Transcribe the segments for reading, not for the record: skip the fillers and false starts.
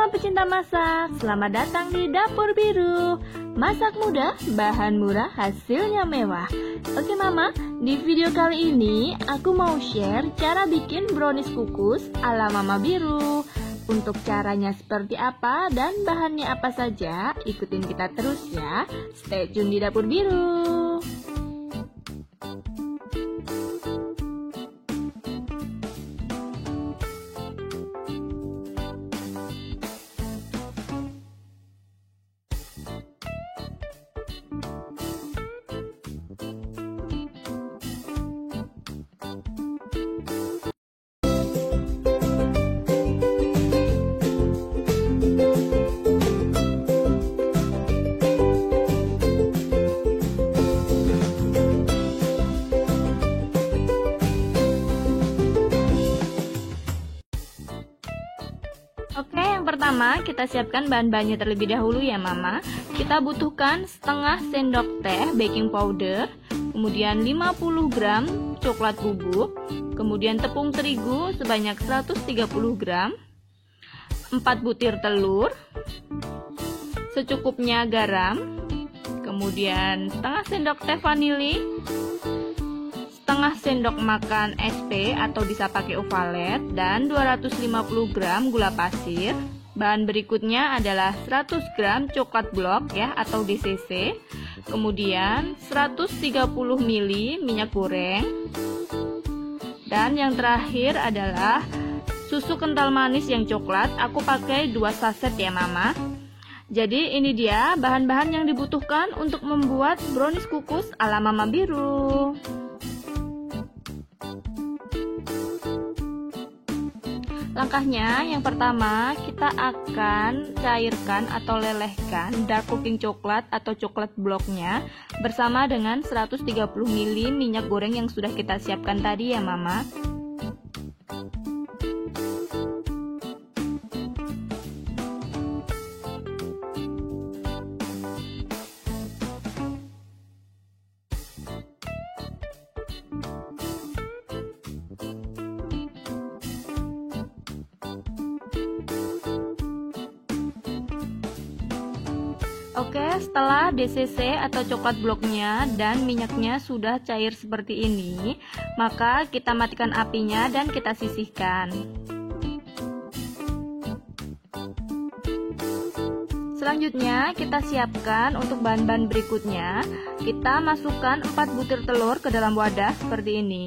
semua pecinta masak, selamat datang di Dapur Biru. Masak mudah, bahan murah, hasilnya mewah. Oke Mama, di video kali ini aku mau share cara bikin brownies kukus ala Mama Biru. Untuk caranya seperti apa dan bahannya apa saja, ikutin kita terus ya. Stay tune di Dapur Biru. Oke, yang pertama kita siapkan bahan-bahannya terlebih dahulu ya Mama. Kita butuhkan setengah sendok teh baking powder, kemudian 50 gram coklat bubuk, kemudian tepung terigu sebanyak 130 gram, 4 butir telur, secukupnya garam, kemudian setengah sendok teh vanili, setengah sendok makan SP atau bisa pakai ovalet, dan 250 gram gula pasir. Bahan berikutnya adalah 100 gram coklat blok ya atau DCC, kemudian 130 ml minyak goreng, dan yang terakhir adalah susu kental manis yang coklat. Aku pakai 2 saset ya Mama. Jadi ini dia bahan-bahan yang dibutuhkan untuk membuat brownies kukus ala Mama Biru. Langkahnya yang pertama, kita akan cairkan atau lelehkan dark cooking coklat atau coklat bloknya bersama dengan 130 ml minyak goreng yang sudah kita siapkan tadi ya Mama. Oke, setelah DCC atau coklat bloknya dan minyaknya sudah cair seperti ini, maka kita matikan apinya dan kita sisihkan. Selanjutnya kita siapkan untuk bahan-bahan berikutnya. Kita masukkan 4 butir telur ke dalam wadah seperti ini.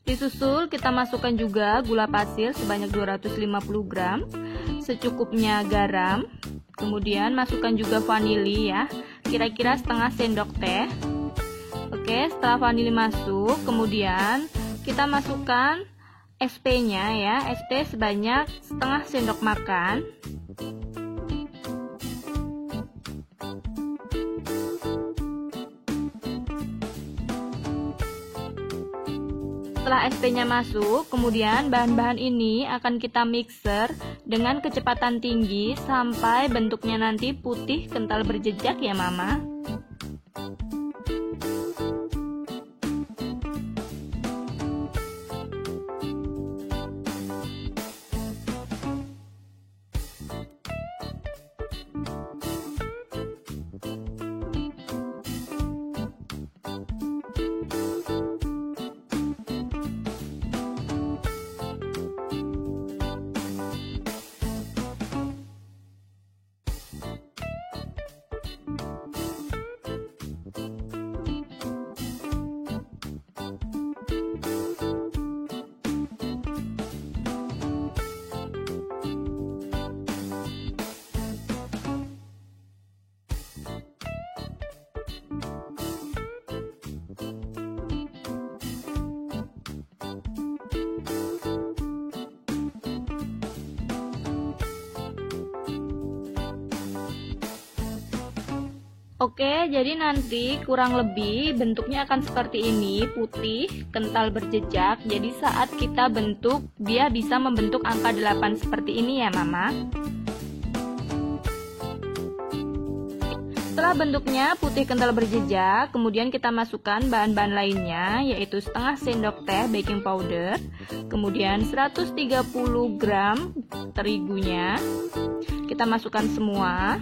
Disusul kita masukkan juga gula pasir sebanyak 250 gram, secukupnya garam, kemudian masukkan juga vanili ya, kira-kira setengah sendok teh. Oke, setelah vanili masuk, kemudian kita masukkan SP-nya ya, SP sebanyak setengah sendok makan. Setelah SP-nya masuk, kemudian bahan-bahan ini akan kita mixer dengan kecepatan tinggi sampai bentuknya nanti putih kental berjejak ya Mama. Oke, jadi nanti kurang lebih bentuknya akan seperti ini, putih, kental berjejak. Jadi saat kita bentuk, dia bisa membentuk angka 8 seperti ini ya Mama. Setelah bentuknya putih kental berjejak, kemudian kita masukkan bahan-bahan lainnya, yaitu setengah sendok teh baking powder, kemudian 130 gram terigunya, kita masukkan semua.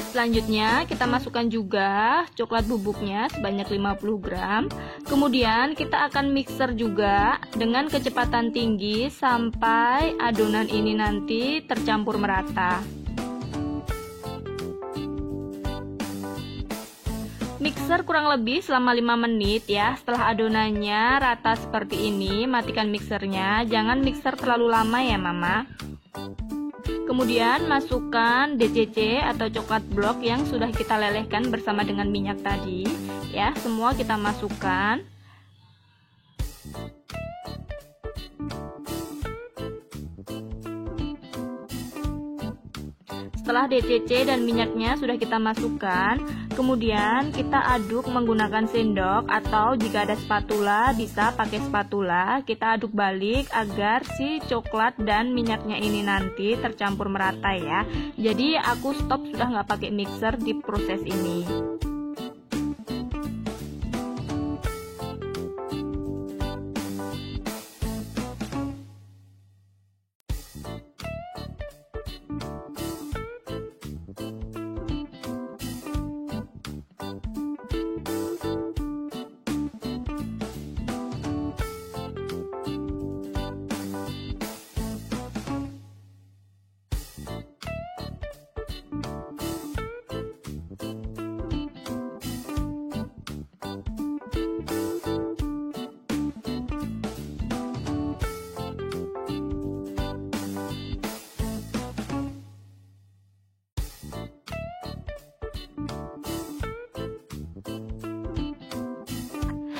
Selanjutnya kita masukkan juga coklat bubuknya sebanyak 50 gram. Kemudian kita akan mixer juga dengan kecepatan tinggi sampai adonan ini nanti tercampur merata. Mixer kurang lebih selama 5 menit ya. Setelah adonannya rata seperti ini, matikan mixernya. Jangan mixer terlalu lama ya Mama. Kemudian masukkan DCC atau coklat blok yang sudah kita lelehkan bersama dengan minyak tadi ya, semua kita masukkan. Setelah DCC dan minyaknya sudah kita masukkan, kemudian kita aduk menggunakan sendok atau jika ada spatula bisa pakai spatula. Kita aduk balik agar si coklat dan minyaknya ini nanti tercampur merata ya. Jadi aku stop, sudah nggak pakai mixer di proses ini.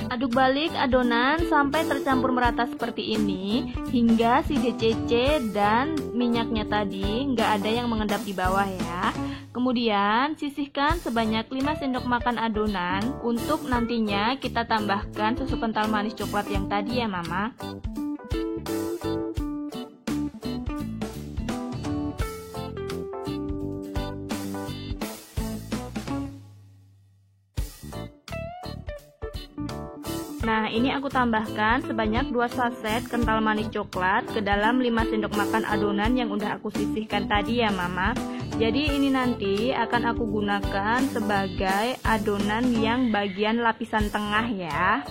Aduk balik adonan sampai tercampur merata seperti ini, hingga si DCC dan minyaknya tadi nggak ada yang mengendap di bawah ya. Kemudian sisihkan sebanyak 5 sendok makan adonan. Untuk nantinya kita tambahkan susu kental manis coklat yang tadi ya Mama. Nah, ini aku tambahkan sebanyak 2 saset kental manis coklat ke dalam 5 sendok makan adonan yang udah aku sisihkan tadi ya Mama. Jadi ini nanti akan aku gunakan sebagai adonan yang bagian lapisan tengah ya.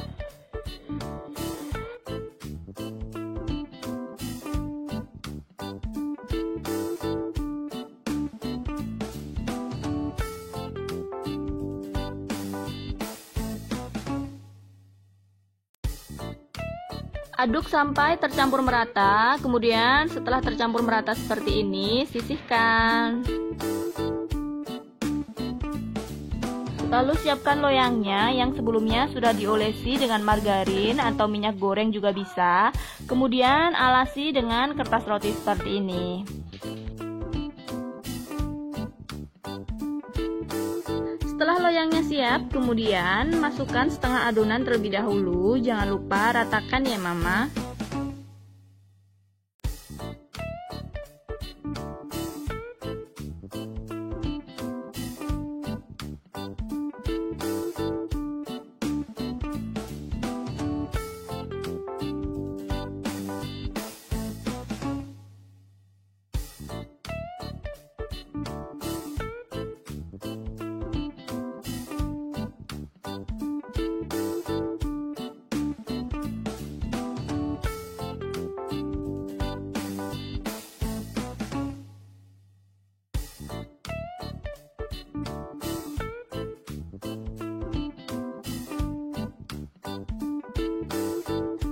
Aduk sampai tercampur merata, kemudian setelah tercampur merata seperti ini, sisihkan. Lalu siapkan loyangnya yang sebelumnya sudah diolesi dengan margarin atau minyak goreng juga bisa. Kemudian alasi dengan kertas roti seperti ini. Setelah loyangnya siap, kemudian masukkan setengah adonan terlebih dahulu. Jangan lupa ratakan ya Mama.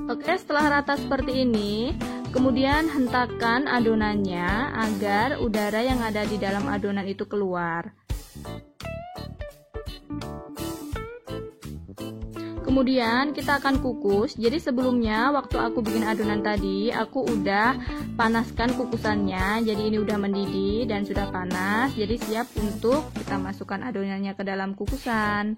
Oke, setelah rata seperti ini, kemudian hentakan adonannya agar udara yang ada di dalam adonan itu keluar. kemudian kita akan kukus. Jadi sebelumnya waktu aku bikin adonan tadi, aku udah panaskan kukusannya. Jadi ini udah mendidih dan sudah panas. Jadi siap untuk kita masukkan adonannya ke dalam kukusan.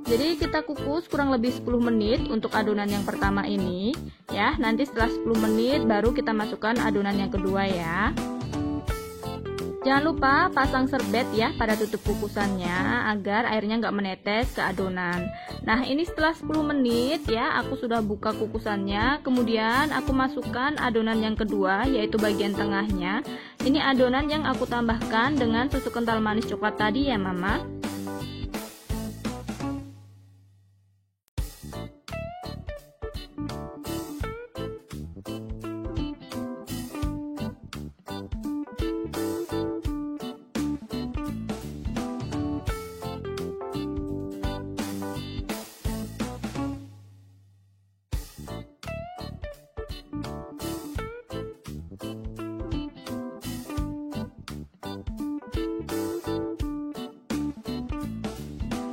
Jadi kita kukus kurang lebih 10 menit untuk adonan yang pertama ini ya. Nanti setelah 10 menit baru kita masukkan adonan yang kedua ya. Jangan lupa pasang serbet ya pada tutup kukusannya agar airnya nggak menetes ke adonan. Nah ini setelah 10 menit ya, aku sudah buka kukusannya. Kemudian aku masukkan adonan yang kedua, yaitu bagian tengahnya. Ini adonan yang aku tambahkan dengan susu kental manis coklat tadi ya Mama.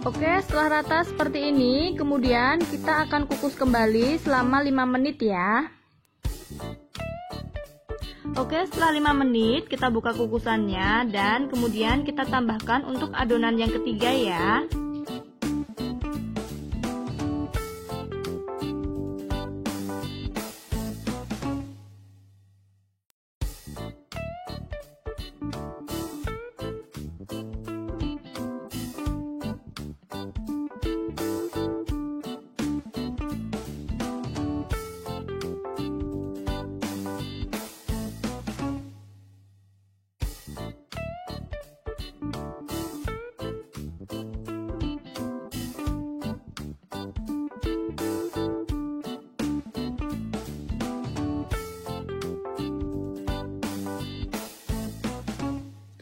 Oke, setelah rata seperti ini, kemudian kita akan kukus kembali selama 5 menit ya. Oke, setelah 5 menit kita buka kukusannya dan kemudian kita tambahkan untuk adonan yang ketiga ya.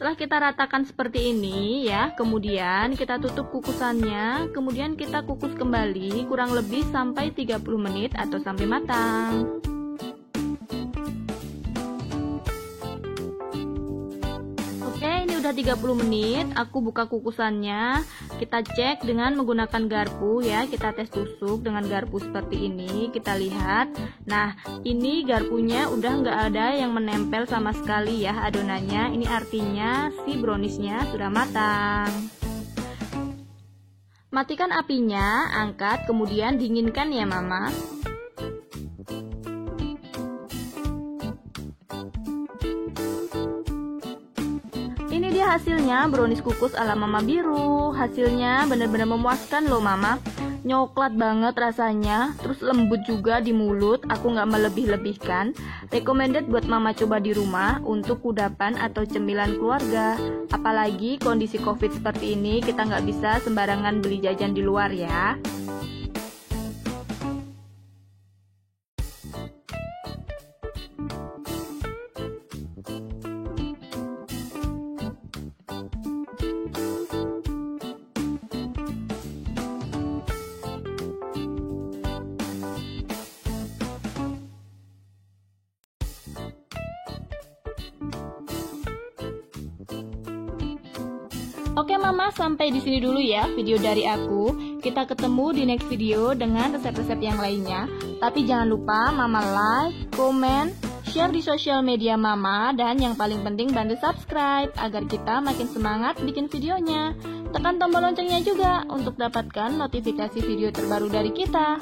Setelah kita ratakan seperti ini ya, kemudian kita tutup kukusannya, kemudian kita kukus kembali kurang lebih sampai 30 menit atau sampai matang. Oke, ini udah 30 menit, aku buka kukusannya. Kita cek dengan menggunakan garpu ya, kita tes tusuk dengan garpu seperti ini, kita lihat. Nah, ini garpunya udah nggak ada yang menempel sama sekali ya adonannya. Ini artinya si browniesnya sudah matang. Matikan apinya, angkat, kemudian dinginkan ya Mama. Ini dia hasilnya, brownies kukus ala Mama Biru. Hasilnya benar-benar memuaskan loh Mama. Nyoklat banget rasanya, terus lembut juga di mulut. Aku nggak melebih-lebihkan. Recommended buat Mama coba di rumah untuk kudapan atau cemilan keluarga. Apalagi kondisi COVID seperti ini, kita nggak bisa sembarangan beli jajan di luar ya. Oke Mama, sampai di sini dulu ya video dari aku. Kita ketemu di next video dengan resep-resep yang lainnya. Tapi jangan lupa Mama like, komen, share di sosial media Mama, dan yang paling penting bantu subscribe agar kita makin semangat bikin videonya. Tekan tombol loncengnya juga untuk dapatkan notifikasi video terbaru dari kita.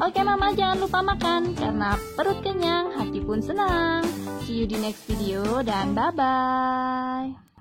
Oke Mama, jangan lupa makan karena perut kenyang, hati pun senang. See you di next video dan bye-bye.